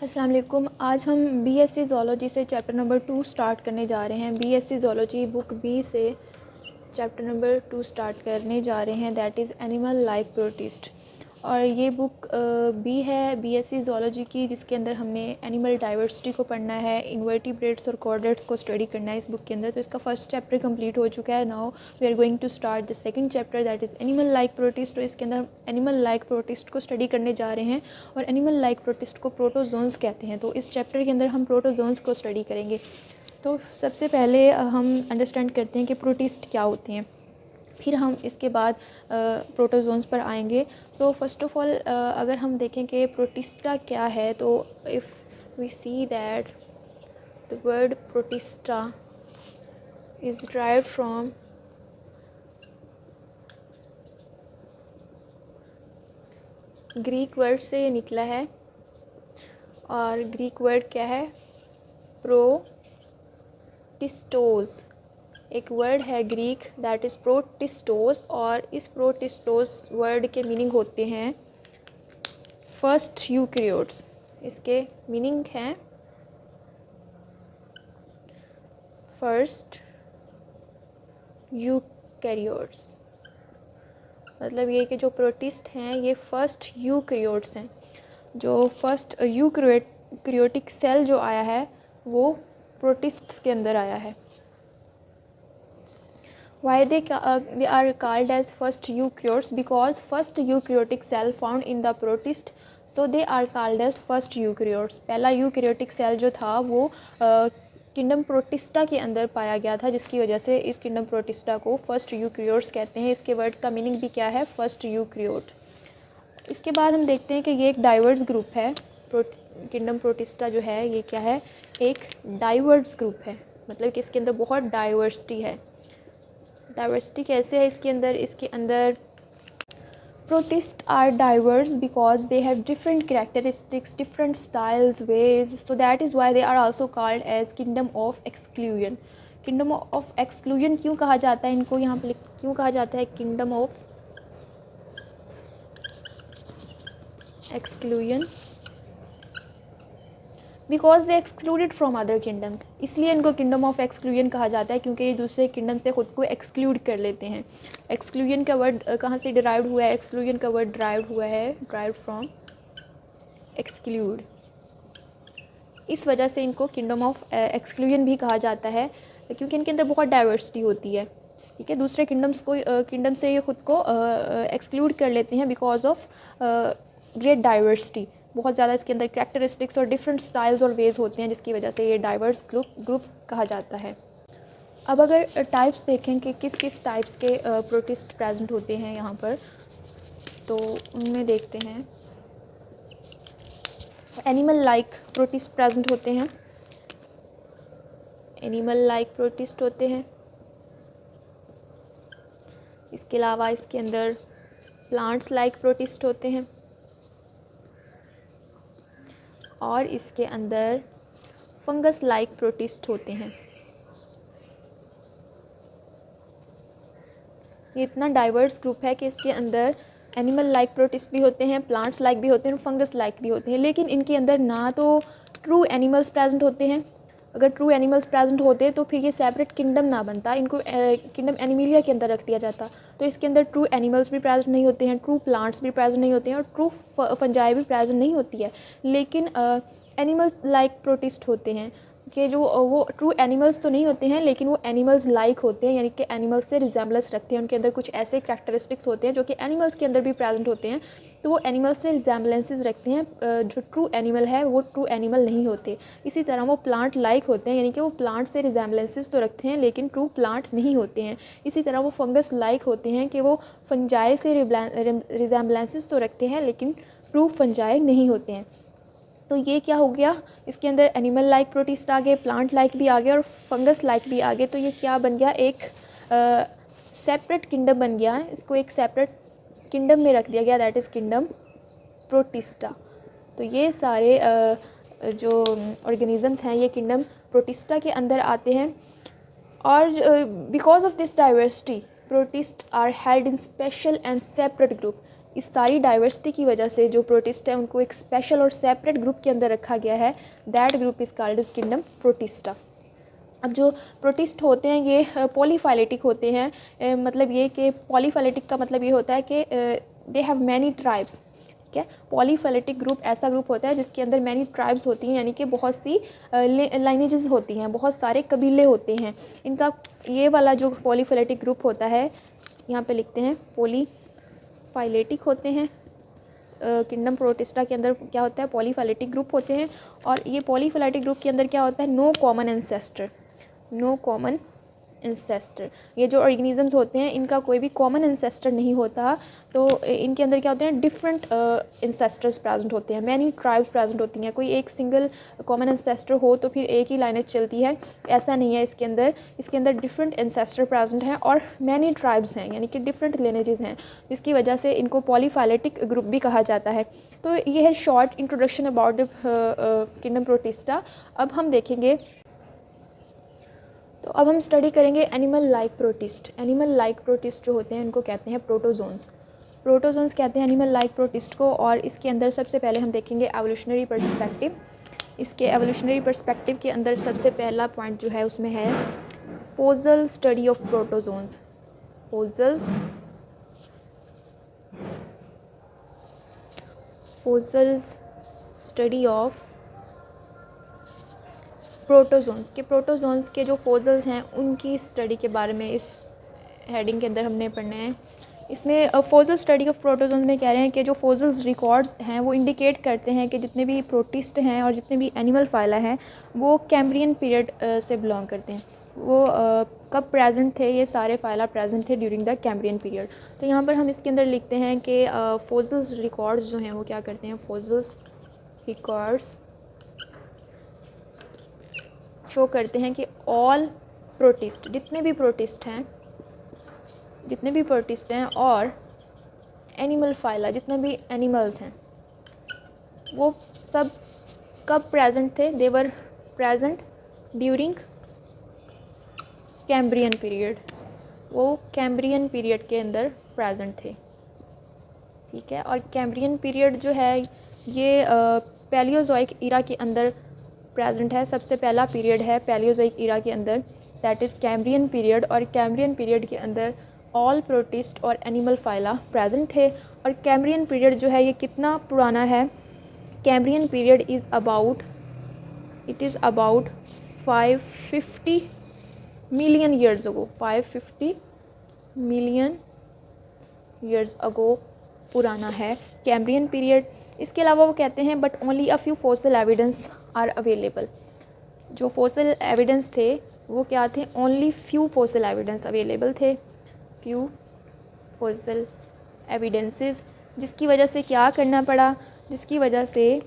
अस्सलाम वालेकुम। आज हम बीएससी ज़ूलॉजी से चैप्टर नंबर 2 स्टार्ट करने जा रहे हैं। बीएससी ज़ूलॉजी बुक बी से चैप्टर नंबर 2 स्टार्ट करने जा रहे हैं, that is animal like protist. और ये बुक बी है बीएससी ज़ूलॉजी की, जिसके अंदर हमने एनिमल डाइवर्सिटी को पढ़ना है, इन्वर्टिब्रेट्स और कॉर्डेट्स को स्टडी करना है इस बुक के अंदर। तो इसका फर्स्ट चैप्टर कंप्लीट हो चुका है। Now we are going to start the second chapter, that is animal like protist. तो इसके अंदर हम एनिमल लाइक प्रोटिस्ट को स्टडी करने जा रहे हैं और एनिमल लाइक प्रोटिस्ट को प्रोटोजोन्स कहते हैं। तो इस चैप्टर के अंदर हम प्रोटोजोन्स को स्टडी करेंगे। तो सबसे पहले हम अंडरस्टैंड करते हैं कि प्रोटिस्ट क्या होते हैं, फिर हम इसके बाद प्रोटोजोन्स पर आएंगे। सो फर्स्ट ऑफ ऑल अगर हम देखें कि प्रोटिस्टा क्या है, तो if we see that the word protista is derived from Greek word से निकला है। और ग्रीक वर्ड क्या है? प्रोटिस्टोस। एक वर्ड है ग्रीक दैट इज़ प्रोटिस्टोस, और इस प्रोटिस्टोस वर्ड के मीनिंग होते हैं फर्स्ट यूकैरियोट्स। इसके मीनिंग हैं फर्स्ट यूकैरियोट्स, मतलब ये कि जो प्रोटिस्ट हैं ये फर्स्ट यूकैरियोट्स हैं। जो फर्स्ट यूकैरियोटिक सेल जो आया है वो प्रोटिस्ट्स के अंदर आया है। Why they are called as first eukaryotes? Because first eukaryotic cell found in the protist, so they are called as first eukaryotes. पहला यूकैरियोटिक सेल जो था वो किंगडम प्रोटिस्टा के अंदर पाया गया था, जिसकी वजह से इस किंगडम प्रोटिस्टा को फर्स्ट यूकैरियोट्स कहते हैं। इसके वर्ड का मीनिंग भी क्या है? First eukaryote. इसके बाद हम देखते हैं कि ये एक डाइवर्स ग्रुप है। किंगडम प्रोटिस्टा जो है ये क्या है? एक डाइवर्स ग्रुप है, मतलब कि इसके अंदर बहुत डाइवर्सिटी है। डाइवर्सिटी कैसे है इसके अंदर? इसके अंदर protist are diverse because they have different characteristics, different styles, ways, so that is why they are also called as kingdom of exclusion. Kingdom of exclusion क्यों कहा जाता है इनको? यहाँ पे क्यों कहा जाता है kingdom of exclusion? Because they excluded from other kingdoms, इसलिए इनको किंगडम ऑफ एक्सक्लूजन कहा जाता है, क्योंकि ये दूसरे किंगडम से ख़ुद को एक्सक्लूड कर लेते हैं। एक्सक्लूजन का वर्ड कहाँ से डिराइव्ड हुआ है? एक्सक्लूजन का वर्ड डिराइव्ड फ्रॉम एक्सक्लूड। इस वजह से इनको किंगडम ऑफ एक्सक्लूजन भी कहा जाता है, क्योंकि इनके अंदर बहुत डाइवर्सिटी होती है। ठीक है, दूसरे किंगडम से ये ख़ुद को एक्सक्लूड कर लेते हैं बिकॉज ऑफ ग्रेट डाइवर्सिटी। बहुत ज़्यादा इसके अंदर कैरेक्टरिस्टिक्स और डिफरेंट स्टाइल्स और वेज होते हैं, जिसकी वजह से ये डाइवर्स ग्रुप कहा जाता है। अब अगर टाइप्स देखें कि किस किस टाइप्स के प्रोटिस्ट प्रेजेंट होते हैं यहाँ पर, तो उनमें देखते हैं एनिमल लाइक प्रोटिस्ट प्रेजेंट होते हैं। एनिमल लाइक प्रोटिस्ट होते हैं। इसके अलावा इसके अंदर प्लांट्स लाइक प्रोटिस्ट होते हैं, और इसके अंदर फंगस लाइक प्रोटिस्ट होते हैं। ये इतना डाइवर्स ग्रुप है कि इसके अंदर एनिमल लाइक प्रोटिस्ट भी होते हैं, प्लांट्स लाइक भी होते हैं, फंगस लाइक भी होते हैं। लेकिन इनके अंदर ना तो ट्रू एनिमल्स प्रेजेंट होते हैं। अगर ट्रू एनिमल्स प्रेजेंट होते तो फिर ये सेपरेट किंगडम ना बनता, इनको किंगडम एनिमिलिया के अंदर रख दिया जाता। तो इसके अंदर ट्रू एनिमल्स भी प्रेजेंट नहीं होते हैं, ट्रू प्लांट्स भी प्रेजेंट नहीं होते हैं, और ट्रू फंजाई भी प्रेजेंट नहीं होती है। लेकिन एनिमल्स लाइक प्रोटिस्ट होते हैं कि जो वो ट्रू एनिमल्स तो नहीं होते हैं, लेकिन वो एनिमल्स लाइक होते हैं, यानी कि एनिमल्स से रिजेम्बलेंस रखते हैं। उनके अंदर कुछ ऐसे कैरेक्टरिस्टिक्स होते हैं जो कि एनिमल्स के अंदर भी प्रेजेंट होते हैं, तो वो एनिमल्स से रिजेम्बलेंसेस रखते हैं। जो ट्रू एनिमल है वो ट्रू एनिमल नहीं होते। इसी तरह वो प्लांट लाइक होते हैं, यानी कि वो प्लांट से रिजेम्बलेंसेस तो रखते हैं लेकिन ट्रू प्लांट नहीं होते हैं। इसी तरह वो फंगस लाइक होते हैं कि वो फंजाई से रिजेम्बलेंसेस तो रखते हैं लेकिन ट्रू फंजाई नहीं होते हैं। तो ये क्या हो गया? इसके अंदर एनिमल लाइक प्रोटिस्ट आ गए, प्लांट लाइक भी आ गए, और फंगस लाइक भी आ गए। तो ये क्या बन गया? एक सेपरेट किंगडम बन गया है। इसको एक सेपरेट किंगडम में रख दिया गया, दैट इज़ किंगडम प्रोटिस्टा। तो ये सारे जो ऑर्गेनिजम्स हैं ये किंगडम प्रोटिस्टा के अंदर आते हैं। और because of this diversity protists are held in special and separate group. इस सारी डाइवर्सिटी की वजह से जो प्रोटिस्ट है उनको एक स्पेशल और सेपरेट ग्रुप के अंदर रखा गया है। That group is called as kingdom protista. अब जो प्रोटिस्ट होते हैं ये पॉलीफाइलेटिक होते हैं। मतलब ये कि पॉलीफाइलेटिक का मतलब ये होता है कि दे हैव मैनी ट्राइब्स। ठीक है, पॉलीफाइलेटिक ग्रुप ऐसा ग्रुप होता है जिसके अंदर मैनी ट्राइब्स होती हैं, यानी कि बहुत सी लाइनेजेस होती हैं, बहुत सारे कबीले होते हैं। इनका ये वाला जो पॉलीफाइलेटिक ग्रुप होता है, यहाँ पे लिखते हैं पॉलीफाइलेटिक होते हैं। किंगडम प्रोटिस्टा के अंदर क्या होता है, पॉलीफाइलेटिक ग्रुप होते हैं। और ये पॉलीफाइलेटिक ग्रुप के अंदर क्या होता है, no common ancestor. No common ancestor. ये जो ऑर्गेनिजम्स होते हैं इनका कोई भी कॉमन इंसेस्टर नहीं होता, तो इनके अंदर क्या होते हैं, डिफरेंट इंसेस्टर्स प्रेजेंट होते हैं, मैनी ट्राइब्स प्रेजेंट होती हैं। कोई एक सिंगल कॉमन इंसेस्टर हो तो फिर एक ही लाइनेज चलती है, ऐसा नहीं है। इसके अंदर डिफरेंट इंसेस्टर प्रेजेंट हैं और मैनी ट्राइब्स हैं, यानी कि डिफरेंट लिनेजेस हैं, जिसकी वजह से इनको पॉलीफाइलेटिक ग्रुप भी कहा जाता है। तो ये है short introduction about the kingdom protista. अब हम देखेंगे, तो अब हम स्टडी करेंगे animal like protist. Animal like protist जो होते हैं उनको कहते हैं प्रोटोजोन्स। प्रोटोजोन्स कहते हैं एनिमल लाइक प्रोटिस्ट को। और इसके अंदर सबसे पहले हम देखेंगे एवोल्यूशनरी पर्सपेक्टिव। इसके एवोल्यूशनरी पर्सपेक्टिव के अंदर सबसे पहला पॉइंट जो है उसमें है fossil study of protozoans. Fossil study of protozoans के जो फोजल्स हैं उनकी स्टडी के बारे में इस हेडिंग के अंदर हमने पढ़ना है। इसमें फोजल स्टडी ऑफ प्रोटोजोन्स में कह रहे हैं कि जो फोजल्स रिकॉर्ड्स हैं वो इंडिकेट करते हैं कि जितने भी प्रोटिस्ट हैं और जितने भी एनिमल फाइला हैं वो कैम्ब्रियन पीरियड से बिलोंग करते हैं। वो कब प्रेजेंट थे, ये सारे फाइला प्रेजेंट थे ड्यूरिंग द कैम्ब्रियन पीरियड। तो यहाँ पर हम इसके अंदर लिखते हैं कि फोजल्स रिकॉर्ड्स जो हैं वो क्या करते हैं, फोजल्स रिकॉर्ड्स शो करते हैं कि ऑल प्रोटिस्ट, जितने भी प्रोटिस्ट हैं और एनिमल फाइला, जितने भी एनिमल्स हैं, वो सब कब प्रेजेंट थे, they were present during Cambrian period. वो कैम्ब्रियन पीरियड के अंदर प्रेजेंट थे। ठीक है, और कैम्ब्रियन पीरियड जो है ये पैलियोजोइक इरा के अंदर प्रेजेंट है। सबसे पहला पीरियड है पैलियोजोइक इरा के अंदर, दैट इज़ कैम्ब्रियन पीरियड। और कैम्ब्रियन पीरियड के अंदर ऑल प्रोटिस्ट और एनिमल फाइला प्रेजेंट थे। और कैम्ब्रियन पीरियड जो है ये कितना पुराना है, Cambrian period is about 550 million years ago. 550 million years ago पुराना है कैम्ब्रियन पीरियड। इसके अलावा वो कहते हैं but only a few fossil evidence are available. जो फॉसिल एविडेंस थे वो क्या थे, only few fossil evidence available थे, फ्यू फॉसिल एविडेंसेस। जिसकी वजह से क्या करना पड़ा, जिसकी वजह से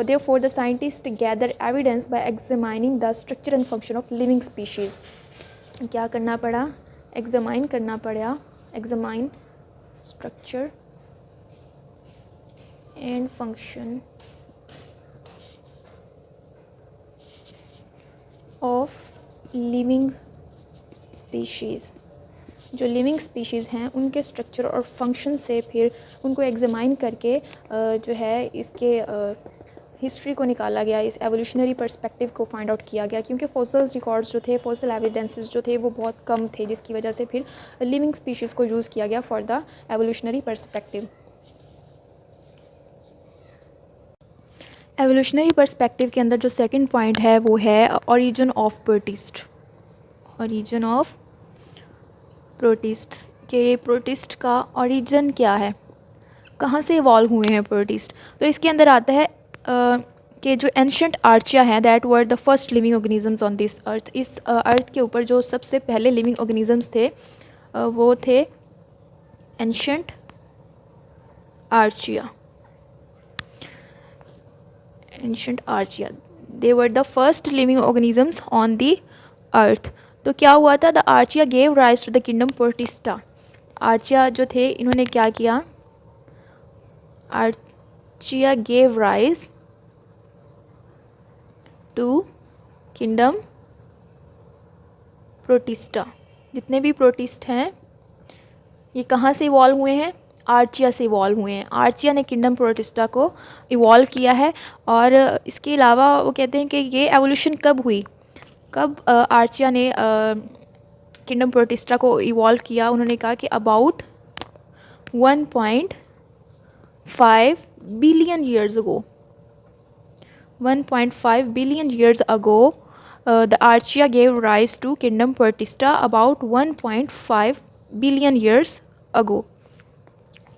therefore the scientists gather evidence by examining the structure and function of living species। क्या करना पड़ा, एग्जामाइन करना पड़ा, examine structure and function of living species. जो लिविंग स्पीशीज़ हैं उनके स्ट्रक्चर और फंक्शन से फिर उनको एग्जामाइन करके जो है इसके हिस्ट्री को निकाला गया, इस एवोल्यूशनरी पर्सपेक्टिव को फाइंड आउट किया गया। क्योंकि फॉसिल रिकॉर्ड्स जो थे, फॉसिल एविडेंसेस जो थे वो बहुत कम थे, जिसकी वजह से फिर लिविंग स्पीशीज़ को यूज़ किया गया for the evolutionary perspective. Evolutionary perspective के अंदर जो सेकंड पॉइंट है वो है origin of protist. Origin of प्रोटिस्ट्स के प्रोटिस्ट का ओरिजिन क्या है, कहाँ से इवॉल्व हुए हैं प्रोटिस्ट। तो इसके अंदर आता है कि जो एंशंट आर्चिया हैं that were the first living organisms on this earth. इस अर्थ के ऊपर जो सबसे पहले लिविंग ऑर्गेनिजम्स थे वो थे ancient archaea. Ancient archaea, they were the first living organisms on the earth. तो क्या हुआ था, the archaea gave rise to the kingdom Protista. Archaea जो थे इन्होंने क्या किया, archaea gave rise to kingdom Protista. जितने भी प्रोटिस्ट हैं ये कहाँ से इवॉल्व हुए हैं, आर्चिया से इवॉल्व हुए हैं। आर्चिया ने किंगडम प्रोटिस्टा को इवॉल्व किया है। और इसके अलावा वो कहते हैं कि ये एवोल्यूशन कब हुई, कब आर्चिया ने किंगडम प्रोटिस्टा को इवॉल्व किया। उन्होंने कहा कि about 1.5 billion years ago, 1.5 billion years ago the archaea gave rise to kingdom Protista about 1.5 billion years ago.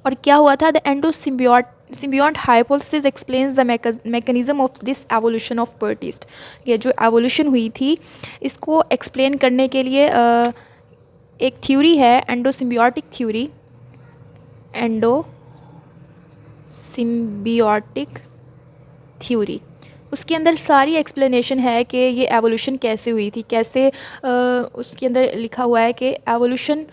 और क्या हुआ था, the endosymbiont hypothesis explains the mechanism of this evolution of protist. ये जो एवोल्यूशन हुई थी इसको एक्सप्लेन करने के लिए एक थ्योरी है, एंडोसिम्बियोटिक थ्योरी, एंडोसिम्बियोटिक थ्योरी। उसके अंदर सारी एक्सप्लेनेशन है कि ये एवोल्यूशन कैसे हुई थी, कैसे उसके अंदर लिखा हुआ है कि evolution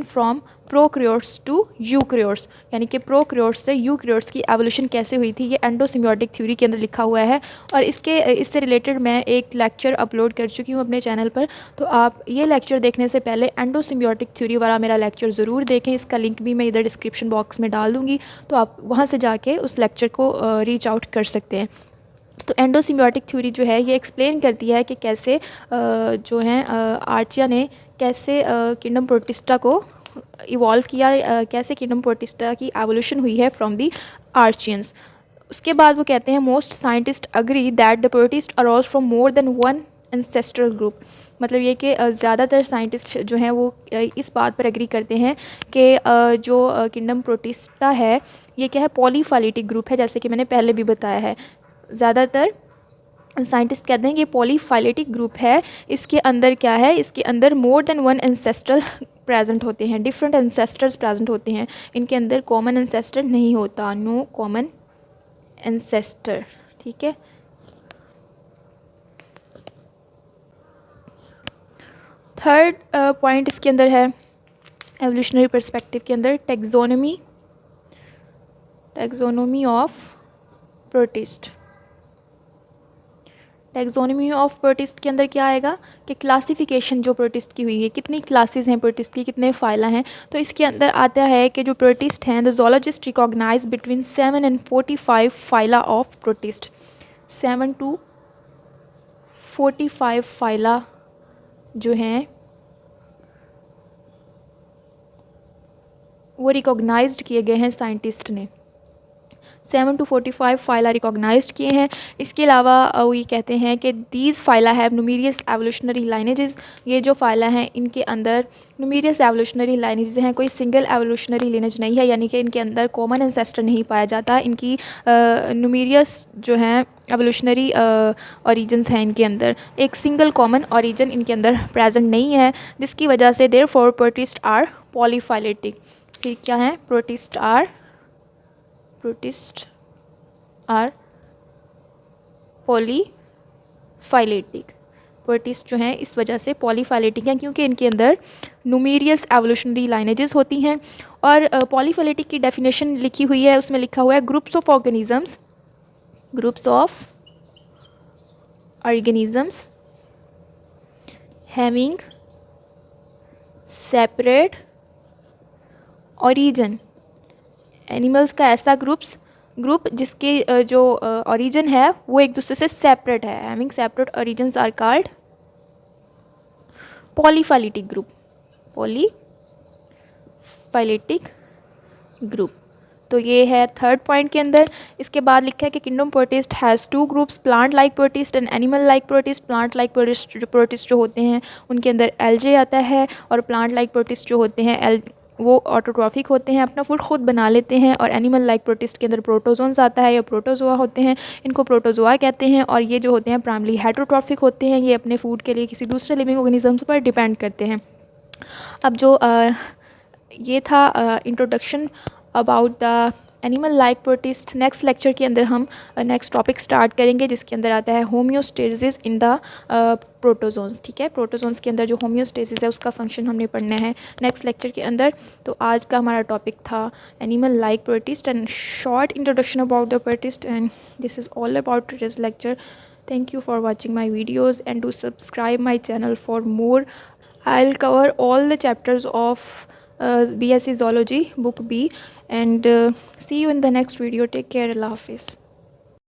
from prokaryotes to eukaryotes, यानी कि प्रोक्रियोट्स से यूक्रियोट्स की एवोल्यूशन कैसे हुई थी, ये एंडोसिम्बियोटिक थ्योरी के अंदर लिखा हुआ है। और इससे रिलेटेड मैं एक लेक्चर अपलोड कर चुकी हूँ अपने चैनल पर, तो आप ये लेक्चर देखने से पहले एंडोसिम्बियोटिक थ्योरी वाला मेरा लेक्चर ज़रूर देखें। इसका लिंक भी मैं इधर डिस्क्रिप्शन बॉक्स में डाल दूँगी, तो आप वहाँ से जाके उस लेक्चर को रीच आउट कर सकते हैं। तो एंडोसिम्बियोटिक थ्योरी जो है ये एक्सप्लेन करती है कि कैसे जो है आर्चिया ने कैसे किंगडम प्रोटिस्टा को इवॉल्व किया, कैसे किंगडम प्रोटिस्टा की एवोल्यूशन हुई है फ्रॉम दी आर्चियंस। उसके बाद वो कहते हैं most scientist agree that the protist arrows from more than one ancestral group. मतलब ये कि ज़्यादातर साइंटिस्ट जो हैं वो इस बात पर एग्री करते हैं कि जो किंगडम प्रोटिस्टा है ये क्या है, पॉलीफाइलेटिक ग्रुप है, जैसे कि मैंने पहले भी बताया है। ज़्यादातर साइंटिस्ट कहते हैं कि पॉलीफाइलेटिक ग्रुप है। इसके अंदर क्या है, इसके अंदर more than one ancestral present होते हैं, डिफरेंट एंसेस्टर्स प्रेजेंट होते हैं। इनके अंदर कॉमन एंसेस्टर नहीं होता, नो कॉमन एंसेस्टर। ठीक है, थर्ड पॉइंट इसके अंदर है एवोल्यूशनरी पर्सपेक्टिव के अंदर taxonomy of protist. Taxonomy of protist के अंदर क्या आएगा कि क्लासिफिकेशन जो प्रोटिस्ट की हुई है, कितनी क्लासेस हैं प्रोटिस्ट की, कितने फाइला हैं। तो इसके अंदर आता है कि जो प्रोटिस्ट हैं the zoologist recognise between 7 and 45 phyla of protist. 7 to 45 phyla जो हैं वो रिकॉग्नाइज्ड किए गए हैं साइंटिस्ट ने। 7 to 45 फाइला रिकॉग्नाइज्ड किए हैं। इसके अलावा वो ये कहते हैं कि these phyla have numerous evolutionary lineages. ये जो फाइला हैं इनके अंदर न्यूमेरियस एवोल्यूशनरी लाइनेजेस हैं, कोई सिंगल एवोल्यूशनरी लाइनेज नहीं है, यानी कि इनके अंदर कॉमन एंसेस्टर नहीं पाया जाता। इनकी न्यूमेरियस जो हैं एवोल्यूशनरी ओरिजिन्स हैं, इनके अंदर एक सिंगल कॉमन ओरिजिन इनके अंदर प्रेजेंट नहीं है, जिसकी वजह से देयरफॉर प्रोटिस्ट आर पॉलीफाइलेटिक। फिर क्या है, प्रोटिस्ट आर पॉलीफाइलेटिक। प्रोटिस्ट जो हैं इस वजह से पॉलीफाइलेटिक हैं क्योंकि इनके अंदर न्यूमेरियस एवोल्यूशनरी लाइनेजेस होती हैं। और पॉलीफाइलेटिक की डेफिनेशन लिखी हुई है, उसमें लिखा हुआ है groups of organisms having separate origin. Animals का ऐसा ग्रुप जिसके जो ओरिजिन है वो एक दूसरे से सेपरेट है, having separate origins are called polyphyletic group. तो ये है थर्ड पॉइंट के अंदर। इसके बाद लिखा है कि kingdom protist has 2 groups, plant like protist and animal like protist. Plant like protist जो होते हैं उनके अंदर एल्जे आता है, और प्लांट लाइक प्रोटिस्ट जो होते हैं वो ऑटोट्रॉफिक होते हैं, अपना फूड खुद बना लेते हैं। और एनिमल लाइक प्रोटिस्ट के अंदर प्रोटोजोन्स आता है या प्रोटोजोआ होते हैं, इनको प्रोटोजोआ कहते हैं। और ये जो होते हैं प्राइमरी हेटरोट्रॉफिक होते हैं, ये अपने फूड के लिए किसी दूसरे लिविंग ऑर्गेनिजम्स पर डिपेंड करते हैं। अब जो ये था introduction about the animal like protist. Next lecture के अंदर हम नेक्स्ट टॉपिक स्टार्ट करेंगे जिसके अंदर आता है होम्योस्टेसिस इन द प्रोटोजोन्स। ठीक है, प्रोटोजोन्स के अंदर जो होम्योस्टेसिस है उसका फंक्शन हमने पढ़ना है नेक्स्ट लेक्चर के अंदर। तो आज का हमारा टॉपिक था animal like protist and short introduction about the protist, and this is all about today's lecture. Thank you for watching my videos and do subscribe my channel for more. I'll cover all the chapters of BSc Zoology, Book B. And see you in the next video. Take care. Allah Hafiz.